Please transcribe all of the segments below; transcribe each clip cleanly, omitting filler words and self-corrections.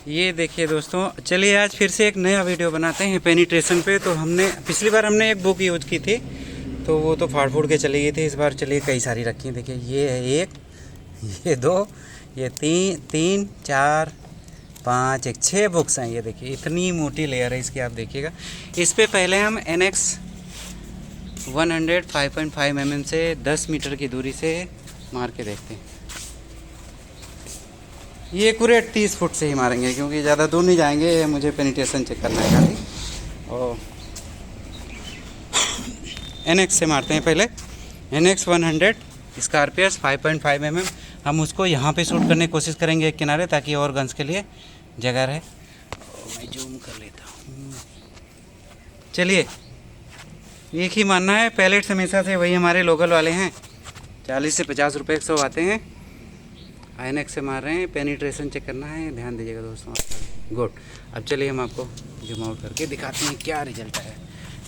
ये देखिए दोस्तों, चलिए आज फिर से एक नया वीडियो बनाते हैं पेनिट्रेशन पे। तो हमने पिछली बार हमने एक बुक यूज की थी तो वो तो फाड़ फूड़ के चली गई थी। इस बार चलिए कई सारी रखी हैं। देखिए ये है एक, ये दो, ये तीन चार पाँच, एक 6 बुक्स हैं। ये देखिए इतनी मोटी लेयर है इसकी, आप देखिएगा। इस पे पहले हम NX 100 5.5 mm से 10 मीटर की दूरी से मार के देखते हैं। ये एक्यूरेट 30 फुट से ही मारेंगे क्योंकि ज़्यादा दूर नहीं जाएंगे, मुझे पेनिट्रेशन चेक करना है खाली। और NX से मारते हैं पहले। NX 100 Scorpius 5.5 mm। हम उसको यहाँ पे शूट करने की कोशिश करेंगे एक किनारे, ताकि और गन्स के लिए जगह रहे। मैं जूम कर लेता हूँ। चलिए एक ही मानना है, पैलेट्स हमेशा से वही हमारे लोकल वाले हैं, 40 से 50 रुपये 100 आते हैं। INX से मार रहे हैं, पेनिट्रेशन चेक करना है, ध्यान दीजिएगा दोस्तों। गुड। अब चलिए हम आपको जूम आउट करके दिखाते हैं क्या रिजल्ट है।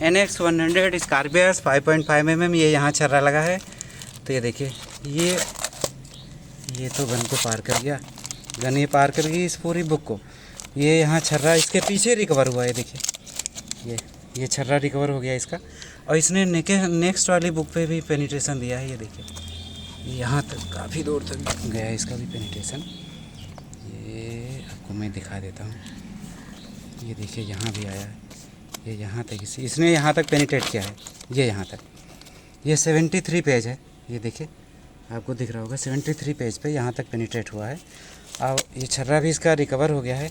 NX 100 Scorpius 5.5 mm। ये यहाँ छर्रा लगा है तो ये देखिए, ये तो गन को पार कर गया। गन ये पार कर गई इस पूरी बुक को। ये यहाँ छर्रा इसके पीछे रिकवर हुआ है। देखिए ये छर्रा रिकवर हो गया इसका। और इसने नेक्स्ट वाली बुक पे भी पेनिट्रेशन दिया है। ये देखिए यहाँ तक, काफ़ी दूर तक गया है इसका भी पेनिट्रेशन। ये आपको मैं दिखा देता हूँ। ये देखिए यहाँ भी आया है, ये यहाँ तक इसने यहाँ तक पेनिट्रेट किया है। ये यहाँ तक, ये 73 पेज है। ये देखिए आपको दिख रहा होगा, 73 पेज पे यहाँ तक पेनिट्रेट हुआ है। अब ये छर्रा भी इसका रिकवर हो गया है।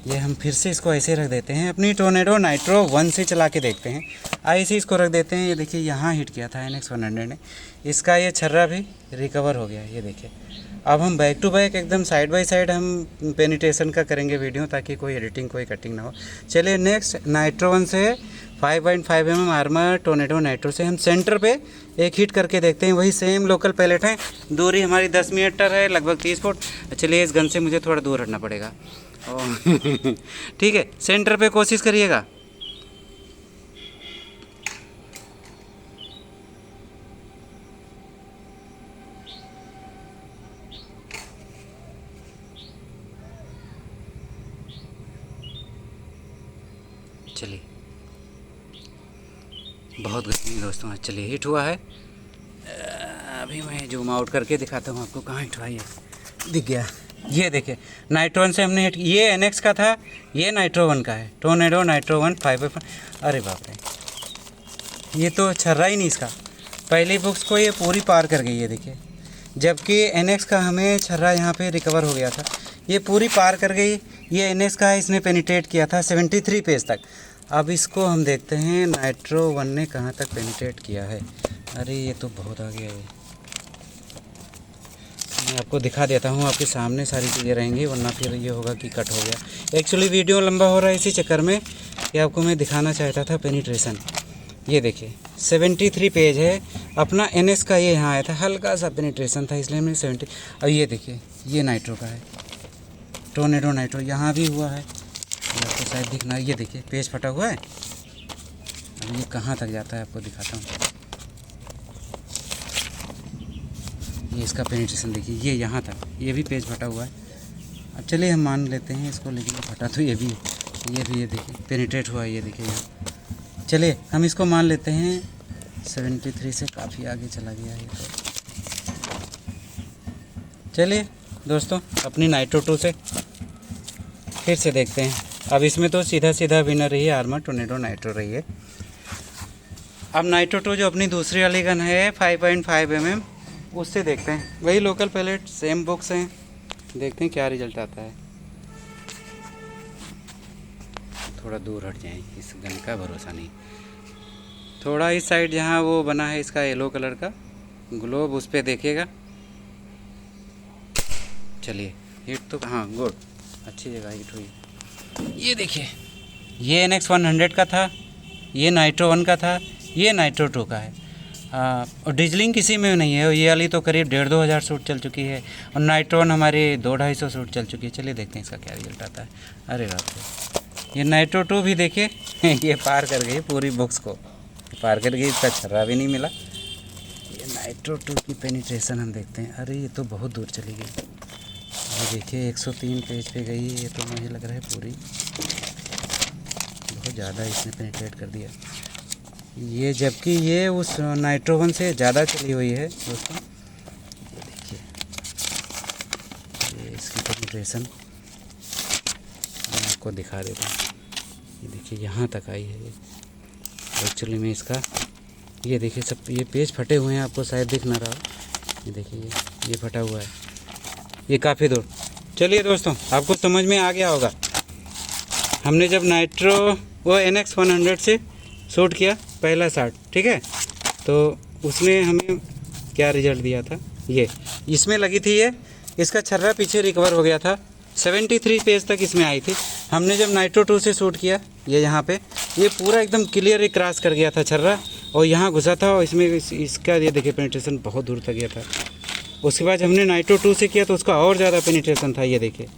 ये हम फिर से इसको ऐसे रख देते हैं, अपनी टोर्नेडो नाइट्रो 1 से चला के देखते हैं। ऐसे इसको रख देते हैं। ये देखिए यहाँ हिट किया था NX 100 ने, इसका ये छर्रा भी रिकवर हो गया है। ये देखिए अब हम बैक टू बैक एकदम साइड बाय साइड हम पेनिट्रेशन का करेंगे वीडियो, ताकि कोई एडिटिंग कोई कटिंग ना हो। चलिए नेक्स्ट नाइट्रो 1 से 5.5 mm आर्मर टोर्नेडो नाइट्रो से हम सेंटर पे एक हिट करके देखते हैं। वही सेम लोकल पैलेट है, दूरी हमारी 10 मीटर है, लगभग 30 फुट। चलिए इस गन से मुझे थोड़ा दूर हटना पड़ेगा। ठीक है, सेंटर पे कोशिश करिएगा। चलिए बहुत गर्मी दोस्तों, आज चलिए हिट हुआ है। अभी मैं जूम आउट करके दिखाता हूँ आपको कहाँ हिट हुआ है। दिख गया, ये देखिए नाइट्रो 1 से हमने हिट, ये NX का था, ये नाइट्रो 1 का है। Tornado nitro 1 5.5। अरे बाप रे, ये तो छर्रा ही नहीं इसका। पहली बुक्स को ये पूरी पार कर गई है देखिए, जबकि NX का हमें छर्रा यहाँ पे रिकवर हो गया था। ये पूरी पार कर गई। ये NX का है, इसने पेनिट्रेट किया था 73 पेज तक। अब इसको हम देखते हैं नाइट्रो 1 ने कहाँ तक पेनिट्रेट किया है। अरे ये तो बहुत आ गया है। मैं आपको दिखा देता हूँ, आपके सामने सारी चीज़ें रहेंगी, वरना फिर ये होगा कि कट हो गया। एक्चुअली वीडियो लंबा हो रहा है इसी चक्कर में कि आपको मैं दिखाना चाहता था पेनिट्रेशन। ये देखिए 73 पेज है अपना। NX का ये यहाँ आया था, हल्का सा पेनिट्रेशन था, इसलिए मैंने 70। अब ये देखिए ये नाइट्रो का है, टोर्नेडो नाइट्रो, यहाँ भी हुआ है, ये आपको शायद दिखना। ये देखिए पेज फटा हुआ है। अब ये कहाँ तक जाता है आपको दिखाता हूँ। ये इसका पेनिट्रेशन देखिए, ये यहाँ तक, ये भी पेज फटा हुआ है। अब चलिए हम मान लेते हैं इसको, लेकिन फटा तो ये भी है। ये देखिए पेनिट्रेट हुआ है, ये देखिए यहाँ। चलिए हम इसको मान लेते हैं 73 से काफ़ी आगे चला गया है तो। चलिए दोस्तों अपनी नाइट्रो 2 से फिर से देखते हैं। अब इसमें तो सीधा विनर रही है आर्मर टोर्नेडो नाइट्रो रही है। अब नाइट्रो 2 जो अपनी दूसरी वाली गन है 5.5 mm, उससे देखते हैं। वही लोकल पैलेट, सेम बुक्स हैं, देखते हैं क्या रिजल्ट आता है। थोड़ा दूर हट जाए, इस गन का भरोसा नहीं। थोड़ा इस साइड जहाँ वो बना है इसका येलो कलर का ग्लोब, उस पर देखिएगा। चलिए हिट तो, हाँ गुड, अच्छी जगह हिट हुई। ये देखिए ये NX 100 का था, ये नाइट्रो 1 का था, ये नाइट्रो 2 का है। और डिजलिंग किसी में नहीं है। ये वाली तो करीब 1,500-2 हज़ार शूट चल चुकी है, और नाइट्रो 1 हमारी 200-250 शूट चल चुकी है। चलिए देखते हैं इसका क्या रिजल्ट आता है। अरे बाप रे, ये नाइट्रो 2 भी देखिए ये पार कर गई, पूरी बुक्स को पार कर गई, इसका छर्रा भी नहीं मिला। ये नाइट्रो 2 की पेनिट्रेशन हम देखते हैं। अरे ये तो बहुत दूर चली गई। ये देखिए 103 पेज पे गई, ये तो मुझे लग रहा है पूरी, बहुत ज़्यादा इसने पेनिट्रेट कर दिया ये, जबकि ये उस नाइट्रो 1 से ज़्यादा चली हुई है दोस्तों। ये देखिए, ये इसकी पेनिट्रेशन मैं आपको दिखा देता हूँ। ये देखिए यहाँ तक आई है ये एक्चुअली में इसका। ये देखिए सब ये पेज फटे हुए हैं, आपको शायद दिख ना रहा हो। ये देखिए ये फटा हुआ है, ये काफ़ी दूर। चलिए दोस्तों, आपको समझ में आ गया होगा। हमने जब नाइट्रो वो NX 100 से शूट किया पहला शॉट, ठीक है, तो उसने हमें क्या रिजल्ट दिया था। ये इसमें लगी थी, ये इसका छर्रा पीछे रिकवर हो गया था, 73 पेज तक इसमें आई थी। हमने जब नाइट्रो 2 से शूट किया, ये यहाँ पे ये पूरा एकदम क्लियर ही क्रॉस कर गया था छर्रा, और यहाँ घुसा था, और इसमें इसका ये देखिए पेनिट्रेशन बहुत दूर तक गया था। उसके बाद हमने नाइट्रो 2 से किया तो उसका और ज़्यादा पेनिट्रेशन था, ये देखिए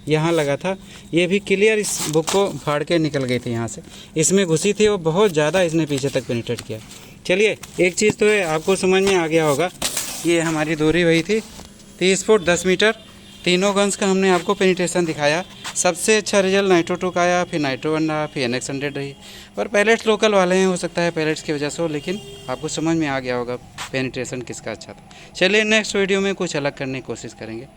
यहाँ लगा था, ये भी क्लियर इस बुक को फाड़ के निकल गई थी यहाँ से, इसमें घुसी थी और बहुत ज़्यादा इसने पीछे तक पेनिट्रेट किया। चलिए, एक चीज़ तो है, आपको समझ में आ गया होगा, ये हमारी दूरी वही थी 30 फुट 10 मीटर। तीनों गन्स का हमने आपको पेनिट्रेशन दिखाया। सबसे अच्छा रिजल्ट नाइट्रो 2 का आया, फिर नाइट्रो 1 रहा, फिर NX 100 रही, और पैलेट्स लोकल वाले हैं, हो सकता है पैलेट्स की वजह से हो, लेकिन आपको समझ में आ गया होगा पेनिट्रेशन किसका अच्छा था। चलिए नेक्स्ट वीडियो में कुछ अलग करने की कोशिश करेंगे।